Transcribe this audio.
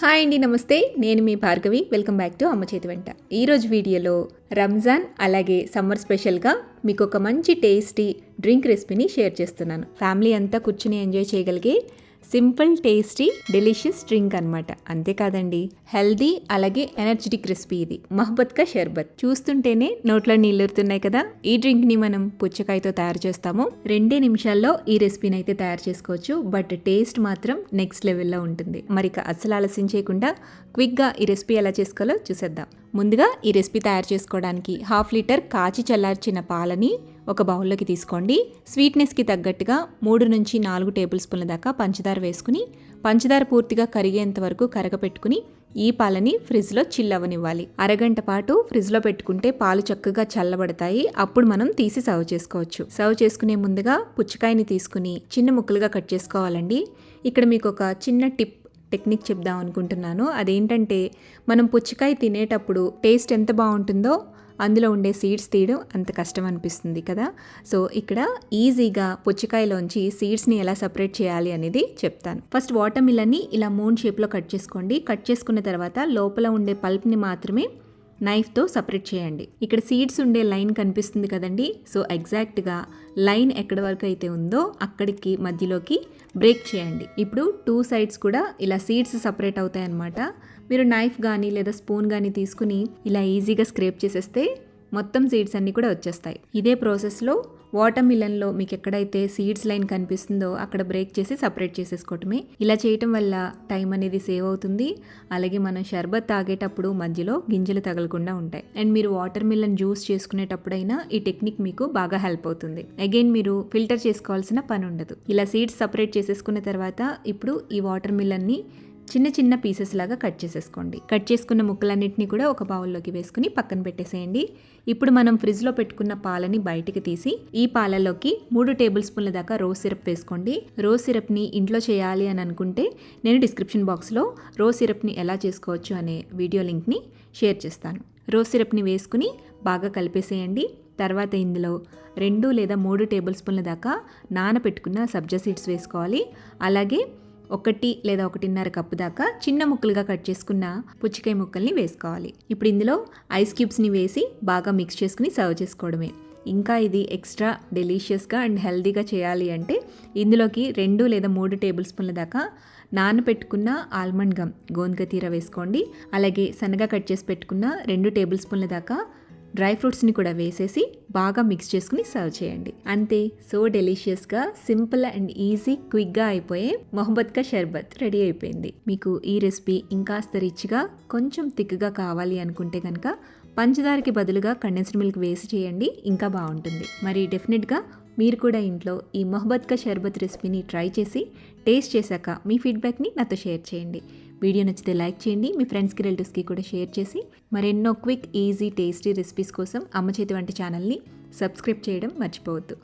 Hi అండి, నమస్తే. నేను మీ భార్గవి. వెల్కమ్ బ్యాక్ టు అమ్మ చేతి వంట. ఈరోజు వీడియోలో రంజాన్ అలాగే సమ్మర్ స్పెషల్గా మీకు ఒక మంచి టేస్టీ డ్రింక్ రెసిపీని షేర్ చేస్తున్నాను. ఫ్యామిలీ అంతా కూర్చుని ఎంజాయ్ చేయగలిగే సింపుల్ టేస్టీ డెలిషియస్ డ్రింక్ అనమాట. అంతేకాదండి, హెల్దీ అలాగే ఎనర్జెటిక్ రెసిపీ ఇది. మహబత్ కా షర్బత్. చూస్తుంటేనే నోట్లో నీళ్ళురుతున్నాయి కదా. ఈ డ్రింక్ ని మనం పుచ్చకాయతో తయారు చేస్తాము. 2 నిమిషాల్లో ఈ రెసిపీని అయితే తయారు చేసుకోవచ్చు. బట్ టేస్ట్ మాత్రం నెక్స్ట్ లెవెల్లో ఉంటుంది. మరి అస్సలు ఆలస్యం చేయకుండా క్విక్గా ఈ రెసిపీ ఎలా చేసుకోవాలో చూసేద్దాం. ముందుగా ఈ రెసిపీ తయారు చేసుకోవడానికి 1/2 లీటర్ కాచి చల్లార్చిన పాలని ఒక బౌల్లోకి తీసుకోండి. స్వీట్నెస్కి తగ్గట్టుగా 3 నుంచి 4 టేబుల్ స్పూన్ల దాకా పంచదార వేసుకుని, పంచదార పూర్తిగా కరిగేంత వరకు కరగపెట్టుకుని ఈ పాలని ఫ్రిడ్జ్లో చిల్ అవ్వనివ్వాలి. అరగంట పాటు ఫ్రిడ్జ్లో పెట్టుకుంటే పాలు చక్కగా చల్లబడతాయి. అప్పుడు మనం తీసి సర్వ్ చేసుకోవచ్చు. సర్వ్ చేసుకునే ముందుగా పుచ్చకాయని తీసుకుని చిన్న ముక్కలుగా కట్ చేసుకోవాలండి. ఇక్కడ మీకు ఒక చిన్న టెక్నిక్ చెప్దాం అనుకుంటున్నాను. అదేంటంటే, మనం పుచ్చకాయ తినేటప్పుడు టేస్ట్ ఎంత బాగుంటుందో అందులో ఉండే సీడ్స్ తీయడం అంత కష్టం అనిపిస్తుంది కదా. సో ఇక్కడ ఈజీగా పుచ్చకాయలోంచి సీడ్స్ని ఎలా సపరేట్ చేయాలి అనేది చెప్తాను. ఫస్ట్ వాటర్ మిలన్ని ఇలా మూన్ షేప్లో కట్ చేసుకోండి. కట్ చేసుకున్న తర్వాత లోపల ఉండే పల్ప్ని మాత్రమే నైఫ్తో సపరేట్ చేయండి. ఇక్కడ సీడ్స్ ఉండే లైన్ కనిపిస్తుంది కదండి. సో ఎగ్జాక్ట్గా లైన్ ఎక్కడి వరకు అయితే ఉందో అక్కడికి మధ్యలోకి బ్రేక్ చేయండి. ఇప్పుడు 2 సైడ్స్ కూడా ఇలా సీడ్స్ సపరేట్ అవుతాయి అన్నమాట. మీరు నైఫ్ కానీ లేదా స్పూన్ కానీ తీసుకుని ఇలా ఈజీగా స్క్రేప్ చేసేస్తే మొత్తం సీడ్స్ అన్నీ కూడా వచ్చేస్తాయి. ఇదే ప్రాసెస్లో వాటర్ మిలన్లో మీకు ఎక్కడైతే సీడ్స్ లైన్ కనిపిస్తుందో అక్కడ బ్రేక్ చేసి సపరేట్ చేసేసుకోవటమే. ఇలా చేయటం వల్ల టైం అనేది సేవ్ అవుతుంది. అలాగే మనం షర్బత్ తాగేటప్పుడు మధ్యలో గింజలు తగలకుండా ఉంటాయి. అండ్ మీరు వాటర్ మిలన్ జ్యూస్ చేసుకునేటప్పుడైనా ఈ టెక్నిక్ మీకు బాగా హెల్ప్ అవుతుంది. అగైన్ మీరు ఫిల్టర్ చేసుకోవాల్సిన పని ఉండదు. ఇలా సీడ్స్ సపరేట్ చేసేసుకున్న తర్వాత ఇప్పుడు ఈ వాటర్ మిలన్ని చిన్న చిన్న పీసెస్ లాగా కట్ చేసేసుకోండి. కట్ చేసుకున్న ముక్కలన్నింటినీ కూడా ఒక బౌల్లోకి వేసుకుని పక్కన పెట్టేసేయండి. ఇప్పుడు మనం ఫ్రిడ్జ్లో పెట్టుకున్న పాలని బయటికి తీసి ఈ పాలలోకి 3 టేబుల్ స్పూన్ల దాకా రోజ్ సిరప్ వేసుకోండి. రోజ్ సిరప్ని ఇంట్లో చేయాలి అని అనుకుంటే నేను డిస్క్రిప్షన్ బాక్స్లో రోజ్ సిరప్ని ఎలా చేసుకోవచ్చు అనే వీడియో లింక్ని షేర్ చేస్తాను. రోజ్ సిరప్ని వేసుకుని బాగా కలిపేసేయండి. తర్వాత ఇందులో 2 లేదా 3 టేబుల్ స్పూన్ల దాకా నానబెట్టుకున్న సబ్జా సీడ్స్ వేసుకోవాలి. అలాగే 1 లేదా 1.5 కప్పు దాకా చిన్న ముక్కలుగా కట్ చేసుకున్న పుచ్చకాయ ముక్కల్ని వేసుకోవాలి. ఇప్పుడు ఇందులో ఐస్ క్యూబ్స్ని వేసి బాగా మిక్స్ చేసుకుని సర్వ్ చేసుకోవడమే. ఇంకా ఇది ఎక్స్ట్రా డెలిషియస్గా అండ్ హెల్దీగా చేయాలి అంటే ఇందులోకి 2 లేదా 3 టేబుల్ స్పూన్ల దాకా నానబెట్టుకున్న ఆల్మండ్ గమ్ గోందకతీర వేసుకోండి. అలాగే సన్నగా కట్ చేసి పెట్టుకున్న 2 టేబుల్ స్పూన్ల దాకా డ్రై ఫ్రూట్స్ని కూడా వేసేసి బాగా మిక్స్ చేసుకుని సర్వ్ చేయండి. అంతే, సో డెలిషియస్గా సింపుల్ అండ్ ఈజీ క్విక్గా అయిపోయే మొహబత్ కా షర్బత్ రెడీ అయిపోయింది. మీకు ఈ రెసిపీ ఇంకాస్త రిచ్గా కొంచెం థిక్గా కావాలి అనుకుంటే కనుక పంచదారకి బదులుగా కండెన్స్డ్ మిల్క్ వేసి చేయండి, ఇంకా బాగుంటుంది. మరి డెఫినెట్గా మీరు కూడా ఇంట్లో ఈ మొహబత్ కా షర్బత్ రెసిపీని ట్రై చేసి టేస్ట్ చేశాక మీ ఫీడ్బ్యాక్ని నాతో షేర్ చేయండి. వీడియో నచ్చితే లైక్ చేయండి. మీ ఫ్రెండ్స్కి, రిలేటివ్స్కి కూడా షేర్ చేసి మరెన్నో క్విక్, ఈజీ, టేస్టీ రెసిపీస్ కోసం అమ్మ చేతి వంట ఛానల్ని సబ్స్క్రైబ్ చేయడం మర్చిపోవద్దు.